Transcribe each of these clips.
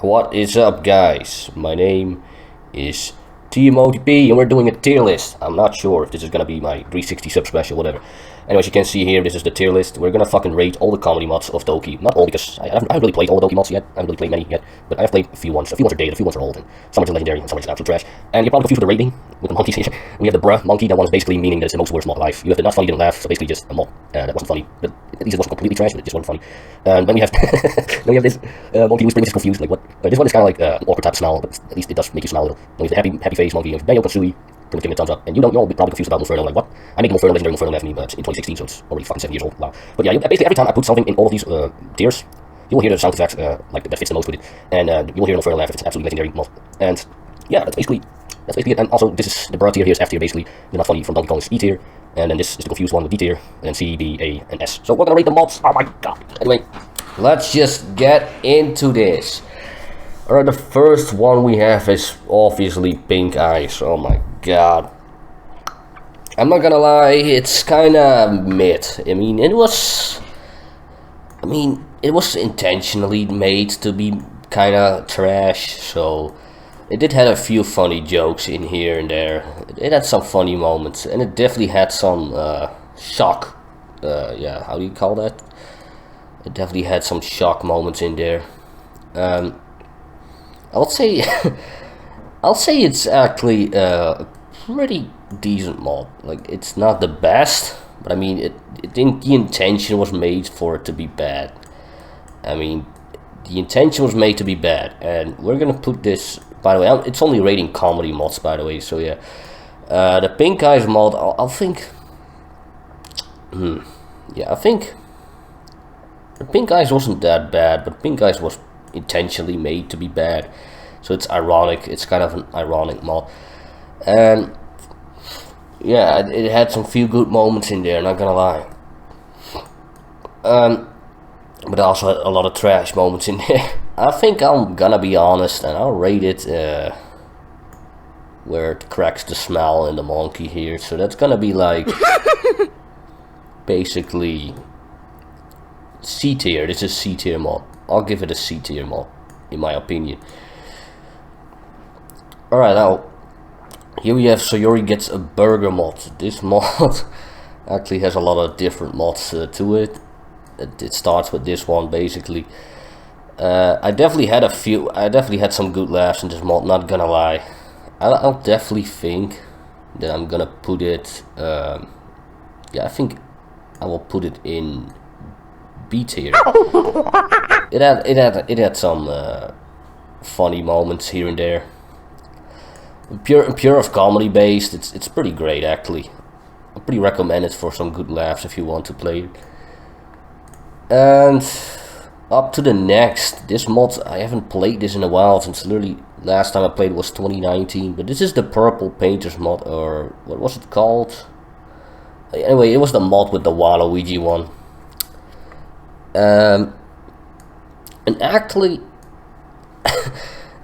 What is up, guys? My name is TMOTP and we're doing a tier list. I'm not sure if this is gonna be my 360 sub special, whatever. Anyways, you can see here, this is the tier list. We're gonna fucking rate all the comedy mods of Doki. Not all, because I haven't really played all the Doki mods yet. I haven't really played many yet, but I've played a few ones. A few ones are dated, a few ones are old, and some are just legendary, and some are just absolute trash. And you're probably confused with the rating, with the monkeys here. We have the bruh monkey, that one is basically meaning that it's the most worst mod alive. You have the not funny, didn't laugh, so basically just a mod that wasn't funny. But at least it wasn't completely trash, but it just wasn't funny. And then we have then we have this monkey who's pretty much confused, like what? This one is kind of like an awkward type of smile, but at least it does make you smile a little. Then we have the happy face monkey, Daniel Katsui, pretty much giving a thumbs up. And you're all probably confused about Inferno, like what? I made Inferno legendary Inferno left me, but in 2016, so it's already fucking 7 years old. Wow. But yeah, basically every time I put something in all of these tiers, you will hear the sound effect like that fits the most with it, and you will hear an Inferno laugh if it's absolutely legendary mod. And yeah, that's basically it. And also, this is the broad tier. Here's F tier, basically. The not funny from Donkey Kong is E tier, and then this is the confused one with D tier, and then C, B, A, and S. So we're gonna rate the mods. Oh my god. Anyway, let's just get into this. Alright, the first one we have is obviously Pink Eyes. Oh my god. I'm not gonna lie, it's kinda mid. I mean, it was intentionally made to be kinda trash, so it did have a few funny jokes in here and there. It had some funny moments, and it definitely had some shock. Yeah, how do you call that? It definitely had some shock moments in there. I'll say it's actually a pretty decent mod. Like, it's not the best, but I mean, the intention was made for it to be bad. I mean, the intention was made to be bad, and we're gonna put this. By the way, it's only rating comedy mods, by the way. So yeah, the Pink Eyes mod, I think. Yeah, I think the Pink Eyes wasn't that bad, but Pink Eyes was intentionally made to be bad, so it's ironic. It's kind of an ironic mod, and yeah, it had some few good moments in there, not gonna lie. But it also had a lot of trash moments in there. I think I'm gonna be honest, and I'll rate it where it cracks the smile in the monkey here, so that's gonna be like basically C tier. This is C tier mod. I'll give it a C tier mod, in my opinion. Alright, now here we have Sayori gets a burger mod. This mod actually has a lot of different mods to it. It starts with this one, basically. I definitely had some good laughs in this mod, not gonna lie. I'll definitely think that I'm gonna put it, yeah, I think I will put it in B tier. It had some funny moments here and there. Pure of comedy based, it's pretty great actually. I pretty recommend it for some good laughs if you want to play it. And up to the next, this mod, I haven't played this in a while, since literally last time I played was 2019, but this is the Purple Painters mod, or what was it called? Anyway, it was the mod with the Waluigi one. And actually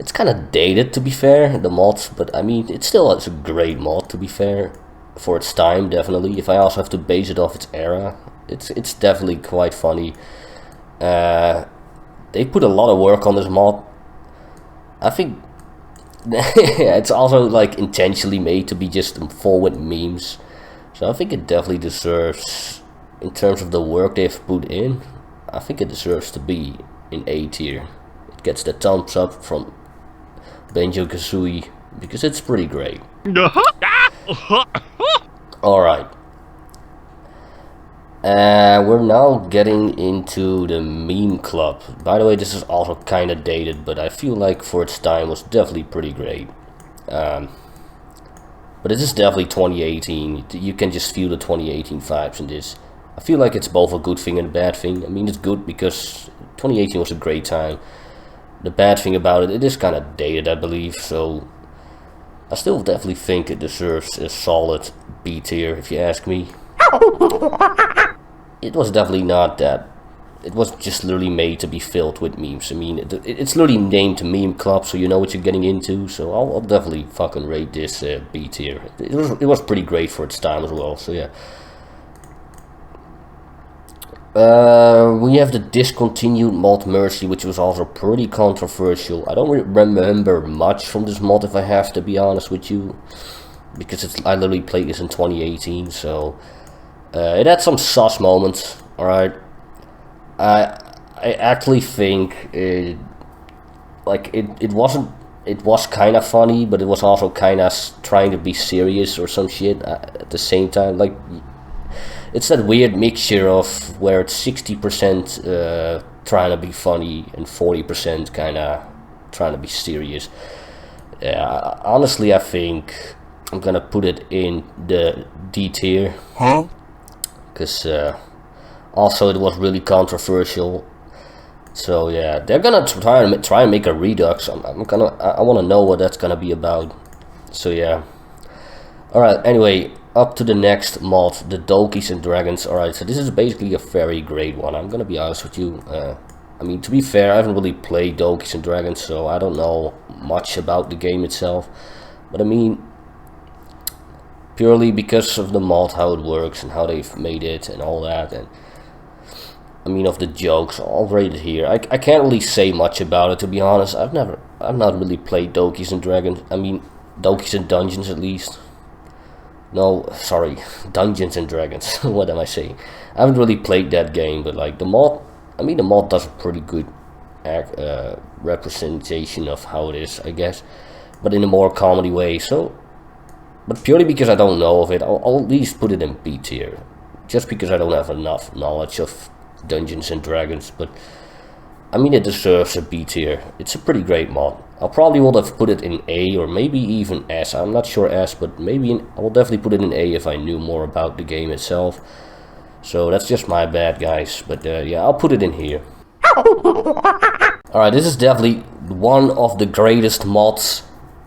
it's kind of dated, to be fair, the mods, but I mean, it still is a great mod, to be fair, for its time, definitely. If I also have to base it off its era, it's definitely quite funny. They put a lot of work on this mod. I think it's also like intentionally made to be just full with memes, so I think it definitely deserves, in terms of the work they've put in, I think it deserves to be in A tier. It gets the thumbs up from Banjo-Kazooie because it's pretty great. Alright. We're now getting into the meme club. By the way, this is also kind of dated, but I feel like for its time was definitely pretty great. But this is definitely 2018. You can just feel the 2018 vibes in this. I feel like it's both a good thing and a bad thing. I mean, it's good because 2018 was a great time. The bad thing about it, it is kind of dated, I believe, so I still definitely think it deserves a solid B tier, if you ask me. It was definitely not that. It was just literally made to be filled with memes. I mean, it's literally named Meme Club, so you know what you're getting into. So I'll definitely fucking rate this B tier. It was pretty great for its time as well. So yeah. We have the discontinued mod Mercy, which was also pretty controversial. I don't remember much from this mod, if I have to be honest with you, because I literally played this in 2018, so it had some sus moments. All right, I actually think it wasn't. It was kind of funny, but it was also kind of trying to be serious or some shit at the same time. Like, it's that weird mixture of where it's 60% trying to be funny and 40% kind of trying to be serious. Yeah, honestly, I think I'm gonna put it in the D tier. Huh? Because also it was really controversial. So yeah, they're gonna try and make a redux. I want to know what that's gonna be about. So yeah. All right. Anyway, up to the next mod, the Donkeys and Dragons. All right. So this is basically a very great one. I'm gonna be honest with you. I mean, to be fair, I haven't really played Donkeys and Dragons, so I don't know much about the game itself. But I mean, purely because of the mod, how it works and how they've made it and all that, and I mean, of the jokes, all rated here. I can't really say much about it, to be honest. I've not really played Donkeys and Dragons. I mean, Donkeys and Dungeons at least. No, sorry, Dungeons and Dragons. What am I saying? I haven't really played that game, but like the mod, I mean, the mod does a pretty good representation of how it is, I guess, but in a more comedy way. So, but purely because I don't know of it, I'll at least put it in B tier, just because I don't have enough knowledge of Dungeons and Dragons. But I mean, it deserves a B tier. It's a pretty great mod. I probably would have put it in A or maybe even S. I'm not sure S, but maybe I will definitely put it in A if I knew more about the game itself. So that's just my bad, guys. But yeah, I'll put it in here. Alright, this is definitely one of the greatest mods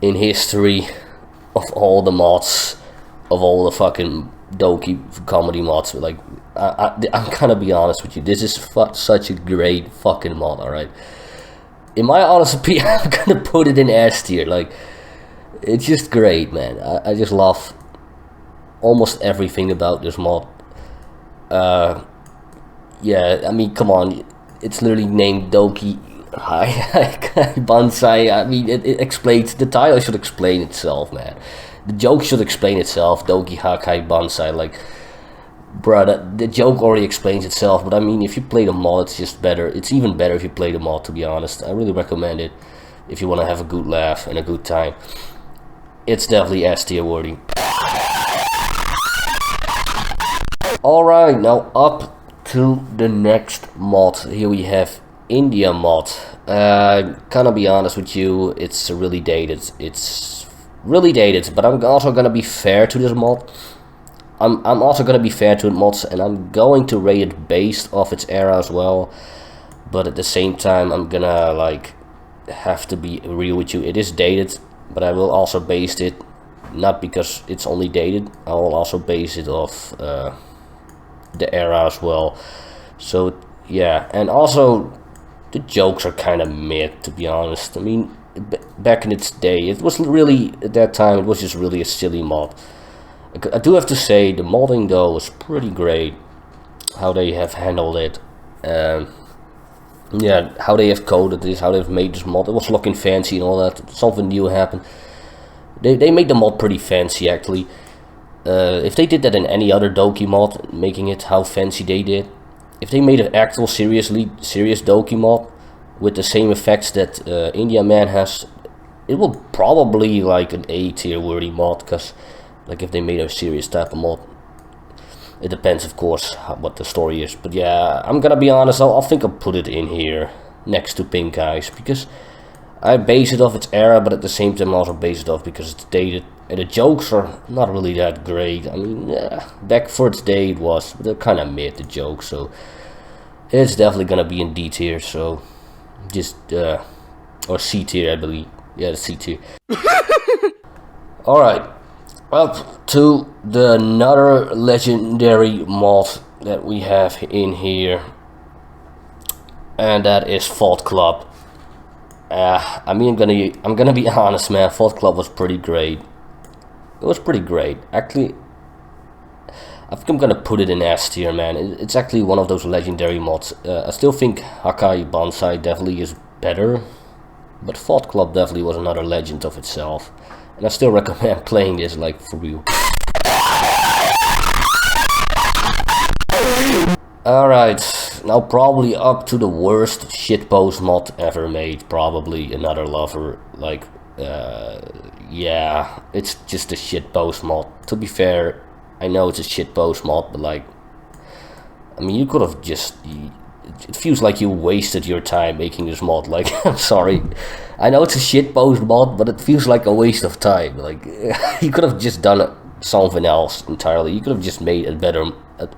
in history of all the mods, of all the fucking Donkey comedy mods. Like, I'm gonna be honest with you, this is such a great fucking mod. All right, in my honest opinion, I'm gonna put it in S tier. Like, it's just great, man. I just love almost everything about this mod. Yeah, I mean, come on, it's literally named Donkey Bonsai. I mean, it explains, the title should explain itself, man. The joke should explain itself. Donkey Hakai Bonsai, like, bruh, the joke already explains itself. But I mean, if you play the mod, it's just better. It's even better if you play the mod, to be honest. I really recommend it if you want to have a good laugh and a good time. It's definitely S tier worthy. Alright, now up to the next mod. Here we have India mod. Gonna be honest with you, it's really dated. It's really dated, but I'm also gonna be fair to this mod. I'm also gonna be fair to mods, and I'm going to rate it based off its era as well. But at the same time, I'm gonna like have to be real with you. It is dated, but I will also base it not because it's only dated. I will also base it off the era as well. So yeah, and also the jokes are kind of mid, to be honest. I mean, back in its day, it was really, at that time, it was just really a silly mod. I do have to say, the modding though was pretty great, how they have handled it. Yeah, how they have coded this, how they've made this mod. It was looking fancy and all that. Something new happened. They made the mod pretty fancy, actually. If they did that in any other Doki mod, making it how fancy they did, if they made an actual serious Doki mod with the same effects that India Man has, it will probably like an A tier worthy mod. Because like if they made a serious type of mod, it depends, of course, what the story is. But yeah, I'm gonna be honest, I think I'll put it in here next to Pink Eyes, because I base it off its era, but at the same time also base it off because it's dated. And the jokes are not really that great. I mean, yeah, back for its day it was, but they're kind of mid, the jokes. So it's definitely gonna be in D tier. So just or C tier, I believe. Yeah, the C tier. All right, up to another legendary mod that we have in here, and that is Fort Club. I mean, I'm gonna be honest, man. Fort Club was pretty great. It was pretty great, actually. I think I'm gonna put it in S tier, man. It's actually one of those legendary mods. I still think Hakai Bonsai definitely is better, but Thought Club definitely was another legend of itself. And I still recommend playing this, like, for real. Alright, now probably up to the worst shitpost mod ever made. Probably Another Lover. Like, yeah, it's just a shitpost mod. To be fair, I know it's a shitpost mod, but like, I mean, you could have just... It feels like you wasted your time making this mod. Like, I'm sorry. I know it's a shitpost mod, but it feels like a waste of time. Like, you could have just done something else entirely. You could have just made a better...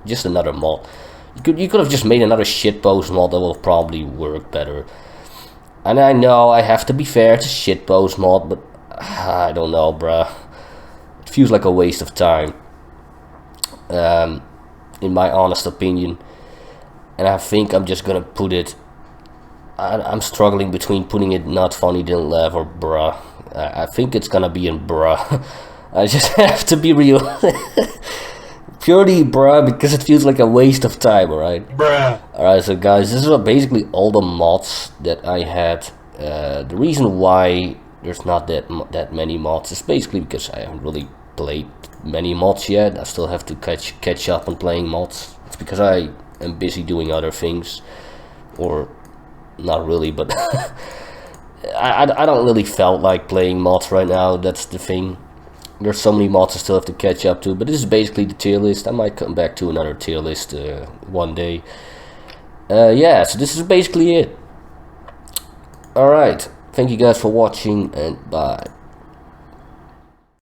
just another mod. You could have just made another shitpost mod that will probably work better. And I know I have to be fair, it's a shitpost mod, but I don't know, bruh. It feels like a waste of time. In my honest opinion. And I think I'm just gonna put it... I'm struggling between putting it not funny, didn't laugh, or bruh. I think it's gonna be in bruh. I just have to be real. Purely bruh, because it feels like a waste of time, alright? Bruh. Alright, so guys, this is basically all the mods that I had. The reason why there's not that many mods is basically because I haven't really played many mods yet. I still have to catch up on playing mods. It's because I am busy doing other things, or not really, but I don't really felt like playing mods right now. That's the thing. There's so many mods I still have to catch up to, but this is basically the tier list. I might come back to another tier list one day. Yeah, so this is basically it. Alright, thank you guys for watching, and bye.